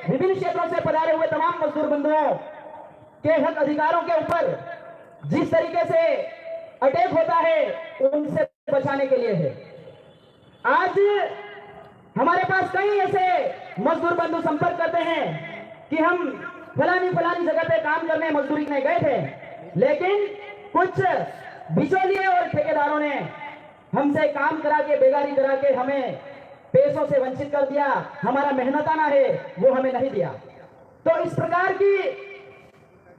विभिन्न क्षेत्रों से पधारे हुए तमाम मजदूर बंधुओं के हक अधिकारों के ऊपर जिस तरीके से अटैक होता है उनसे बचाने के लिए है। आज हमारे पास कई ऐसे मजदूर बंधु संपर्क करते हैं कि हम फलानी जगह पे काम करने मजदूरी में गए थे, लेकिन कुछ बिचौलिए और ठेकेदारों ने हमसे काम करा के बेगारी करा के हमें पैसों से वंचित कर दिया, हमारा मेहनताना है वो हमें नहीं दिया। तो इस प्रकार की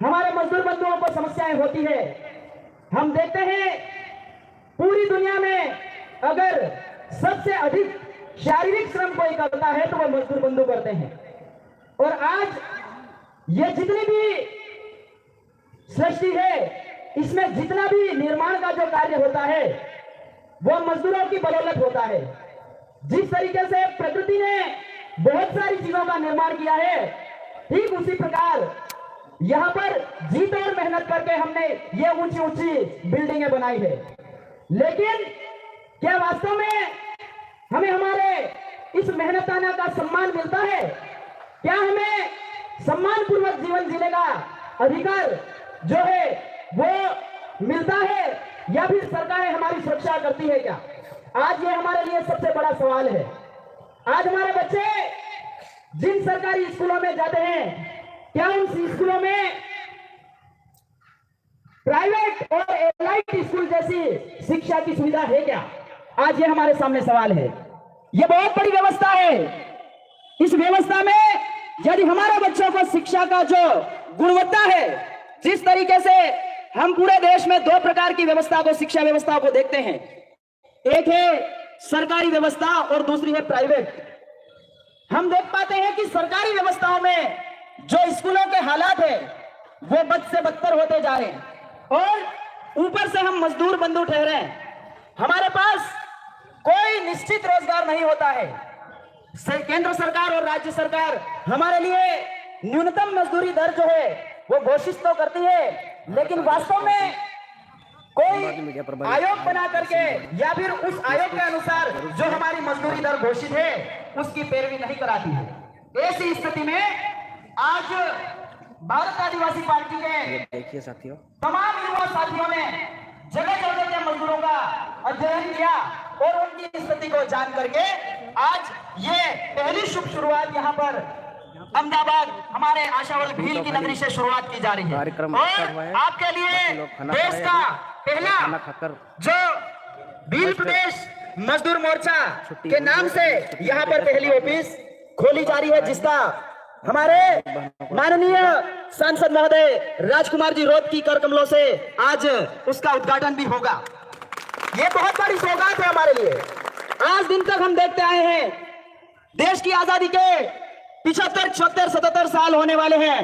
हमारे मजदूर बंधुओं को समस्याएं होती है। हम देखते हैं पूरी दुनिया में अगर सबसे अधिक शारीरिक श्रम कोई करता है तो वो मजदूर बंधु करते हैं। और आज ये जितनी भी सृष्टि है इसमें जितना भी निर्माण का जो कार्य होता है वो मजदूरों की बदौलत होता है। जिस तरीके से प्रकृति ने बहुत सारी चीजों का निर्माण किया है, ठीक उसी प्रकार यहां पर जीत और मेहनत करके हमने ये ऊंची ऊंची बिल्डिंगें बनाई है। लेकिन क्या वास्तव में हमें हमारे इस मेहनताना का सम्मान मिलता है? क्या हमें सम्मान पूर्वक जीवन जीने का अधिकार जो है वो मिलता है, या फिर सरकारें हमारी सुरक्षा करती है क्या? आज ये हमारे लिए सबसे बड़ा सवाल है। आज हमारे बच्चे जिन सरकारी स्कूलों में जाते हैं, क्या उन स्कूलों में प्राइवेट और एलाइड स्कूल जैसी शिक्षा की सुविधा है क्या? आज ये हमारे सामने सवाल है। ये बहुत बड़ी व्यवस्था है। इस व्यवस्था में यदि हमारे बच्चों को शिक्षा का जो गुणवत्ता है, जिस तरीके से हम पूरे देश में दो प्रकार की व्यवस्था को, शिक्षा व्यवस्था को देखते हैं, एक है सरकारी व्यवस्था और दूसरी है प्राइवेट। हम देख पाते हैं कि सरकारी व्यवस्थाओं में जो स्कूलों के हालात है वो बद से बदतर होते जा रहे हैं और ऊपर से हम मजदूर बंधु ठहरे हैं। हमारे पास कोई निश्चित रोजगार नहीं होता है। केंद्र सरकार और राज्य सरकार हमारे लिए न्यूनतम मजदूरी दर जो है वो घोषित तो करती है, लेकिन वास्तव में कोई आयोग बना करके या फिर उस आयोग के अनुसार जो हमारी मजदूरी दर घोषित है उसकी पैरवी नहीं कराती है। ऐसी स्थिति में आज भारत आदिवासी पार्टी के देखिए साथियों, तमाम युवा साथियों ने जगह जगह के मजदूरों का अध्ययन किया और उनकी स्थिति को जान करके आज ये पहली शुभ शुरुआत यहाँ पर अहमदाबाद हमारे आशावल भील की नगरी से शुरुआत की जा रही है। और आपके लिए देश का पहला जो भील प्रदेश मजदूर मोर्चा के नाम से यहाँ पर पहली ऑफिस खोली जा रही है, जिसका हमारे माननीय सांसद महोदय राजकुमार जी रोत की कर कमलों से आज उसका उद्घाटन भी होगा। ये बहुत बड़ी सौगात है हमारे लिए। आज दिन तक हम देखते आए हैं, देश की आजादी के 75, 76, 77 साल होने वाले हैं,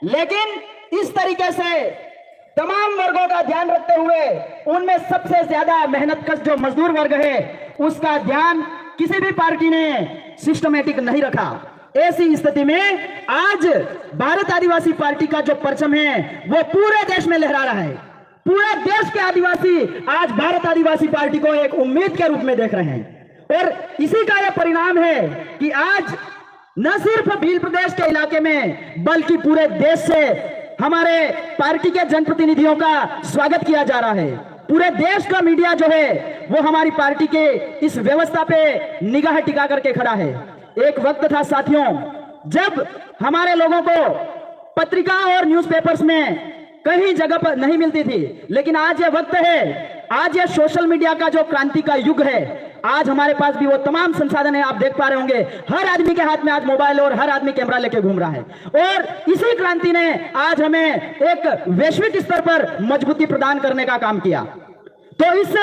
लेकिन इस तरीके से तमाम वर्गों का ध्यान रखते हुए उनमें सबसे ज्यादा मेहनतकश जो मजदूर वर्ग है उसका ध्यान किसी भी पार्टी ने सिस्टमेटिक नहीं रखा। ऐसी स्थिति में आज भारत आदिवासी पार्टी का जो परचम है वो पूरे देश में लहरा रहा है। पूरे देश के आदिवासी आज भारत आदिवासी पार्टी को एक उम्मीद के रूप में देख रहे हैं और इसी का यह परिणाम है कि आज न सिर्फ भील प्रदेश के इलाके में बल्कि पूरे देश से हमारे पार्टी के जनप्रतिनिधियों का स्वागत किया जा रहा है। पूरे देश का मीडिया जो है वो हमारी पार्टी के इस व्यवस्था पे निगाह टिका करके खड़ा है। एक वक्त था साथियों जब हमारे लोगों को पत्रिका और न्यूज़पेपर्स में कहीं जगह पर नहीं मिलती थी, लेकिन आज ये वक्त है, आज ये सोशल मीडिया का जो क्रांति का युग है, आज हमारे पास भी वो तमाम संसाधन है। आप देख पा रहे होंगे हर आदमी के हाथ में आज मोबाइल और हर आदमी कैमरा लेके घूम रहा है और इसी क्रांति ने आज हमें एक वैश्विक स्तर पर मजबूती प्रदान करने का काम किया। तो इस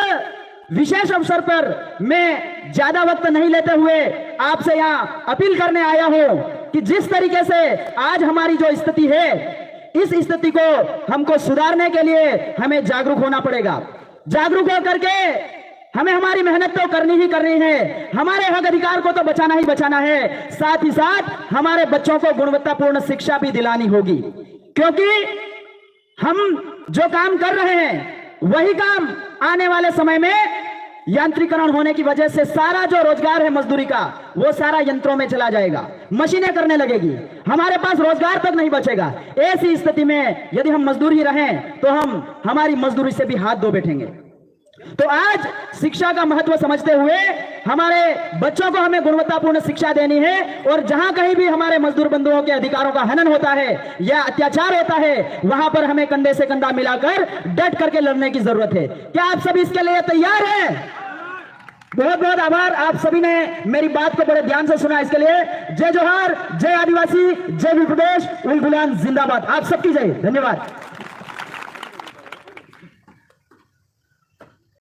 विशेष अवसर पर मैं ज्यादा वक्त नहीं लेते हुए आपसे यहाँ अपील करने आया हूं कि जिस तरीके से आज हमारी जो स्थिति है, इस स्थिति को हमको सुधारने के लिए हमें जागरूक होना पड़ेगा। जागरूक होकर के हमें हमारी मेहनत तो करनी ही करनी है, हमारे हक अधिकार को तो बचाना ही बचाना है, साथ ही साथ हमारे बच्चों को गुणवत्तापूर्ण शिक्षा भी दिलानी होगी, क्योंकि हम जो काम कर रहे हैं वही काम आने वाले समय में यांत्रिकरण होने की वजह से सारा जो रोजगार है मजदूरी का वो सारा यंत्रों में चला जाएगा, मशीनें करने लगेगी, हमारे पास रोजगार तक नहीं बचेगा। ऐसी स्थिति में यदि हम मजदूर ही रहें तो हम हमारी मजदूरी से भी हाथ धो बैठेंगे। तो आज शिक्षा का महत्व समझते हुए हमारे बच्चों को हमें गुणवत्तापूर्ण शिक्षा देनी है और जहां कहीं भी हमारे मजदूर बंधुओं के अधिकारों का हनन होता है या अत्याचार होता है वहां पर हमें कंधे से कंधा मिलाकर डट करके लड़ने की जरूरत है। क्या आप सभी इसके लिए तैयार हैं? बहुत बहुत आभार, आप सभी ने मेरी बात को बड़े ध्यान से सुना, इसके लिए जय जोहार, जय आदिवासी, जय विप्रदेश, उल गुलाम जिंदाबाद। आप सबकी जय, धन्यवाद।